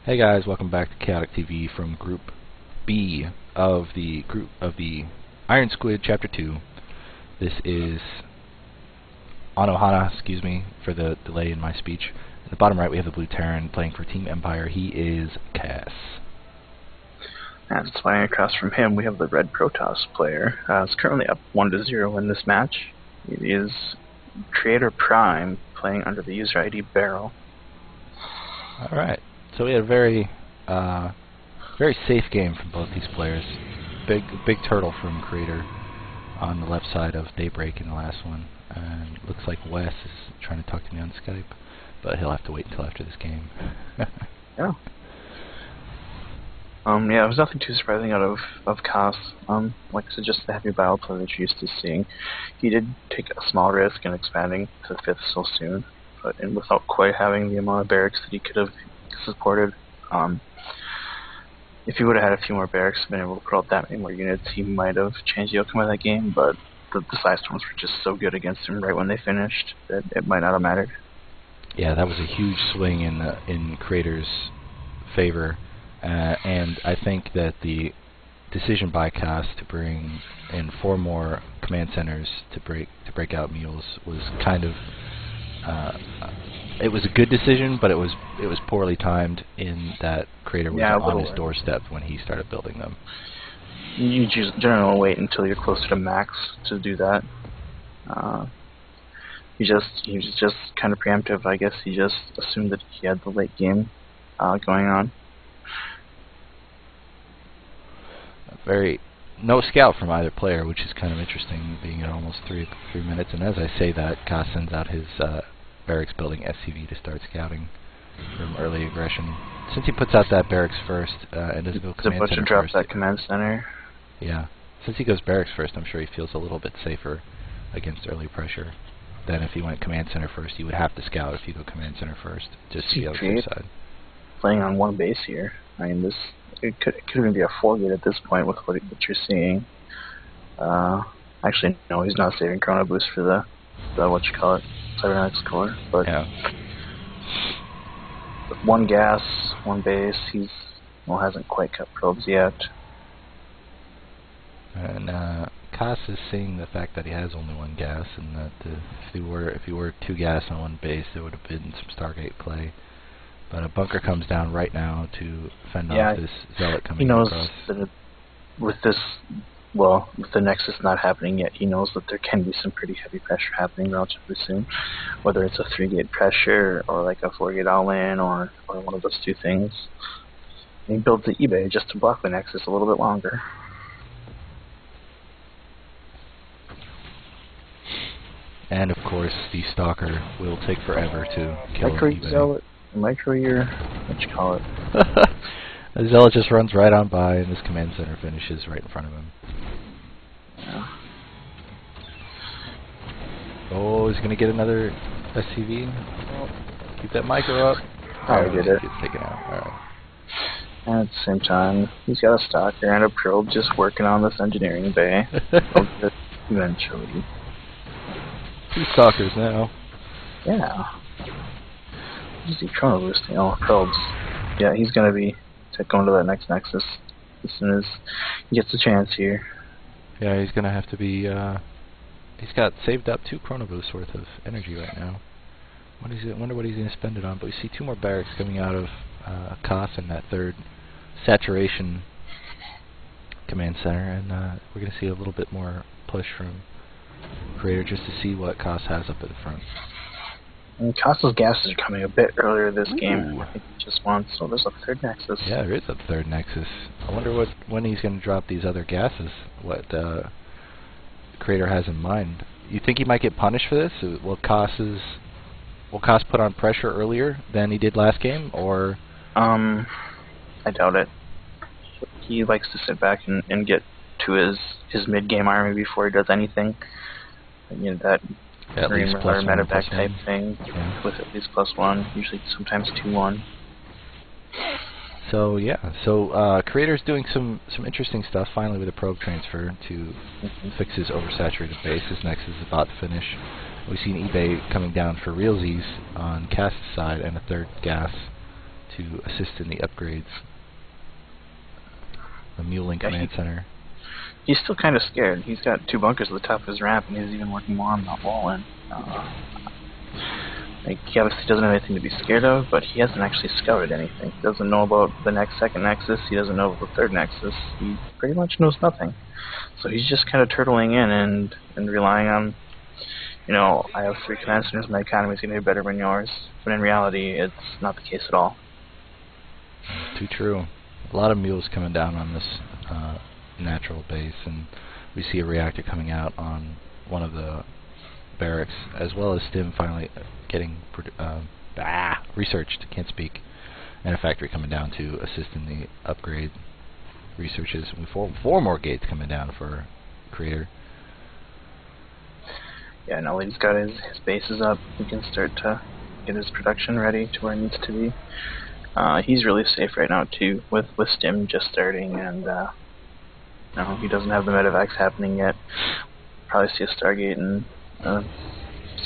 Hey guys, welcome back to Chaotic TV from Group B of the IronSquid Chapter 2. This is Anohana, excuse me for the delay in my speech. In the bottom right we have the blue Terran playing for Team Empire. He is Kas. And flying across from him we have the red Protoss player. It's currently up 1-0 in this match. It is CreatorPRIME playing under the user ID Barrel. Alright. So we had a very safe game from both these players. Big turtle from Creator on the left side of Daybreak in the last one. And looks like Wes is trying to talk to me on Skype, but he'll have to wait until after this game. Yeah. Yeah, it was nothing too surprising out of Kas. Like I said, just the heavy battle play that you're used to seeing. He did take a small risk in expanding to the 5th so soon, but without quite having the amount of barracks that he could have supported. If he would have had a few more barracks and been able to put out that many more units, he might have changed the outcome of that game, but the side storms were just so good against him right when they finished that it might not have mattered. Yeah, that was a huge swing in Creator's favor. And I think that the decision by Kas to bring in 4 more command centers to break out mules was kind of it was a good decision, but it was poorly timed in that Creator was on his doorstep when he started building them. You generally wait until you're closer to max to do that. He was just kind of preemptive, I guess. He just assumed that he had the late game going on. No scout from either player, which is kind of interesting, being at almost 3 minutes. And as I say that, Kas sends out his barracks building SCV to start scouting from early aggression. Since he puts out that barracks first and doesn't go command center drop first, that command center. Yeah, since he goes barracks first, I'm sure he feels a little bit safer against early pressure than if he went command center first. He would have to scout if you go command center first, just to be on the safe side. Playing on one base here. I mean, it could even be a 4-gate at this point with what you're seeing. Actually, no, he's not saving Chrono Boost for the cybernetics core, but yeah. With 1 gas, 1 base, hasn't quite cut probes yet. And Kas is seeing the fact that he has only 1 gas, and that if he were 2 gas on 1 base, there would have been some Stargate play. But a bunker comes down right now to fend off this zealot coming across. He knows that with the Nexus not happening yet, he knows that there can be some pretty heavy pressure happening relatively soon. Whether it's a 3-gate pressure, or like a 4-gate all-in, or one of those 2 things. And he builds the eBay just to block the Nexus a little bit longer. And of course, the Stalker will take forever to kill eBay. Zealot. What you call it? The Zealot just runs right on by, and this command center finishes right in front of him. Yeah. Oh, he's gonna get another SCV. Oh, keep that micro up. I get it. Gets taken out. All right. And at the same time, he's got a Stalker and a probe just working on this engineering bay. Eventually. 2 Stalkers now. Yeah. Just the Chrono Boost, probes. Yeah, he's gonna be going to that next Nexus as soon as he gets a chance here. Yeah, he's gonna have to be. He's got saved up 2 Chrono Boosts worth of energy right now. I wonder what he's gonna spend it on. But we see 2 more barracks coming out of Kas in that 3rd saturation command center, and we're gonna see a little bit more push from Creator just to see what Kas has up at the front. And Kas's gases are coming a bit earlier this game. I think just once, so there's a 3rd Nexus. Yeah, there is a 3rd Nexus. I wonder when he's going to drop these other gases, what Creator has in mind. You think he might get punished for this? Will Kas put on pressure earlier than he did last game, or? I doubt it. He likes to sit back and get to his mid-game army before he does anything. And, that at least or medevac type thing, with at least +1, usually sometimes 2-1. So yeah, Creator's doing some interesting stuff finally with a probe transfer to fix his oversaturated base. His Nexus is about to finish. We've seen eBay coming down for realsies on Kas's side and a 3rd gas to assist in the upgrades. The Muling Command Center. He's still kind of scared. He's got 2 bunkers at the top of his ramp, and he's even working more on that wall. And like, he obviously doesn't have anything to be scared of, but he hasn't actually scouted anything. He doesn't know about the second nexus. He doesn't know about the third nexus. He pretty much knows nothing. So he's just kind of turtling in and relying on, you know, I have 3 command centers, my economy is going to be better than yours. But in reality, it's not the case at all. Too true. A lot of mules coming down on this natural base, and we see a reactor coming out on one of the barracks, as well as Stim finally getting researched, can't speak, and a factory coming down to assist in the upgrade researches. And 4 more gates coming down for Creator. Yeah, now that he's got his bases up, he can start to get his production ready to where it needs to be. He's really safe right now too, with Stim just starting, and no, he doesn't have the medevacs happening yet. Probably see a Stargate and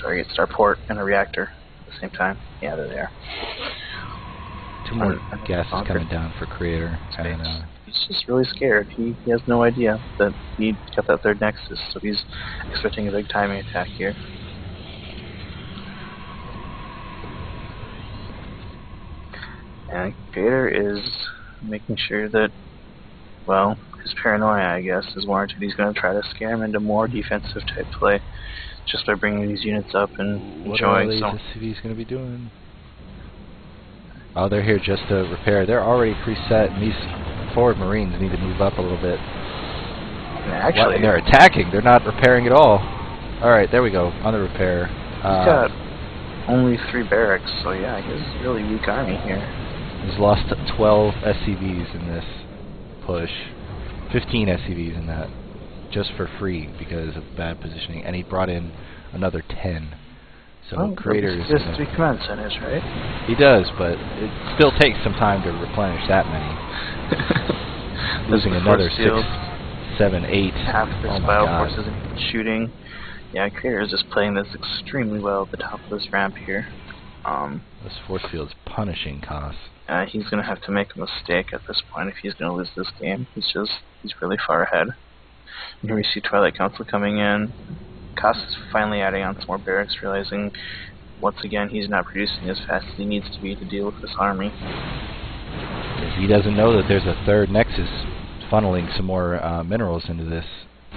Starport and a reactor at the same time. Yeah, they're there. 2 more gases coming down for Creator, and he's just really scared. He has no idea that he got that 3rd nexus, so he's expecting a big timing attack here. And Creator is making sure that, well, his paranoia, I guess, is warranted. He's going to try to scare him into more defensive type play just by bringing these units up and showing. What are these SCVs going to be doing? Oh, they're here just to repair. They're already preset, and these forward Marines need to move up a little bit. Actually, and they're attacking. They're not repairing at all. Alright, there we go, on the repair. He's got only 3 barracks, so yeah, he has a really weak army here. He's lost 12 SCVs in this push. 15 SCVs in that, just for free because of bad positioning, and he brought in another 10. So well, Creator is just 3 command centers, right? He does, but it still takes some time to replenish that many. Losing another 6, 7, 8. Half of his bio forces shooting. Yeah, Creator is just playing this extremely well at the top of this ramp here. This force field's punishing Kas. He's going to have to make a mistake at this point if he's going to lose this game. He's really far ahead. And here we see Twilight Council coming in. Kas is finally adding on some more barracks, realizing once again he's not producing as fast as he needs to be to deal with this army. He doesn't know that there's a 3rd nexus funneling some more minerals into this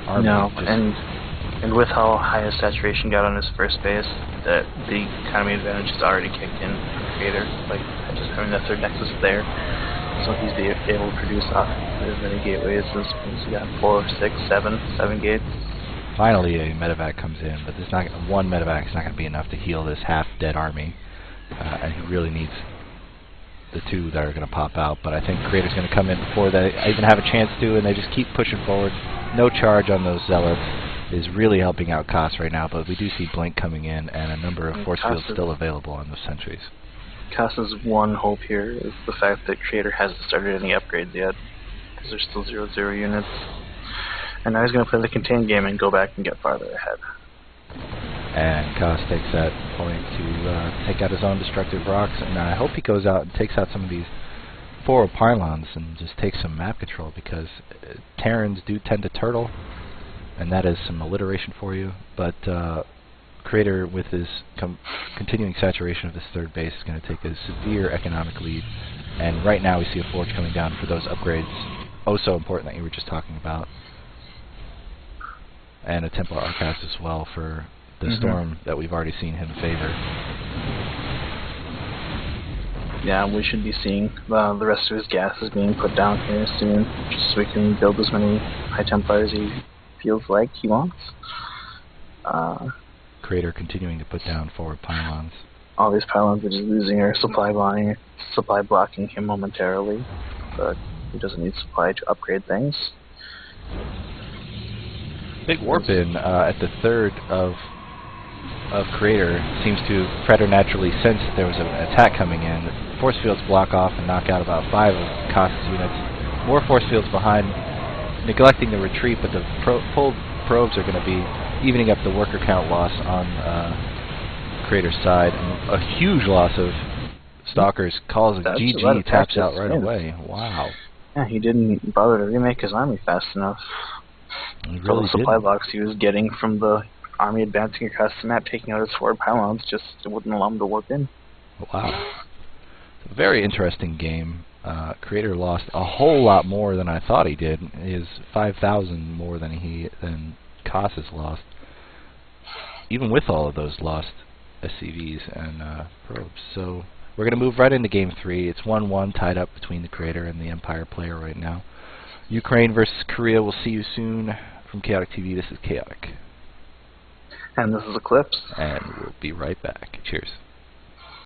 army. No, and with how high his saturation got on his first base, that the economy advantage has already kicked in for Creator, like just having that 3rd nexus there. So he's able to produce off as many gateways as he got 4, 6, 7 gates. Finally, a medevac comes in, but there's not one medevac is not going to be enough to heal this half-dead army, and he really needs the 2 that are going to pop out. But I think Creator's going to come in before they even have a chance to, and they just keep pushing forward. No charge on those zealots is really helping out Kas right now, but we do see Blink coming in and a number of force fields still available on those sentries. Kas's one hope here is the fact that Creator hasn't started any upgrades yet, because there's still 0-0 units. And now he's going to play the contained game and go back and get farther ahead. And Kas takes that point to take out his own destructive rocks, and I hope he goes out and takes out some of these forward pylons and just takes some map control, because Terrans do tend to turtle, and that is some alliteration for you. But Creator, with his continuing saturation of this 3rd base, is going to take a severe economic lead. And right now we see a forge coming down for those upgrades, oh so important, that you were just talking about. And a Empire.Kas as well for the storm that we've already seen him favor. Yeah, we should be seeing the rest of his gases being put down here soon, just so we can build as many High Templars he feels like he wants. Creator continuing to put down forward pylons. All these pylons are just losing or supply blocking him momentarily, but he doesn't need supply to upgrade things. Big warp in at the 3rd of Creator seems to preternaturally sense that there was an attack coming in. The force fields block off and knock out about 5 of Kas's units. More force fields behind, neglecting the retreat, but the pulled probes are going to be evening up the worker count loss on Creator's side, and a huge loss of Stalkers calls a That's GG, about a taps out practice right win. away. Wow. Yeah, he didn't bother to remake his army fast enough. He So really the supply didn't. box he was getting from the army advancing across the map, taking out his 4 pylons, just wouldn't allow him to warp in. Wow. It's a very interesting game. Creator lost a whole lot more than I thought he did. He is 5,000 more than Kas has lost. Even with all of those lost SCVs and probes. So we're going to move right into Game 3. It's 1-1, tied up between the Creator and the Empire player right now. Ukraine versus Korea. We'll see you soon. From Chaotic TV, this is Chaotic. And this is Eclipse. And we'll be right back. Cheers.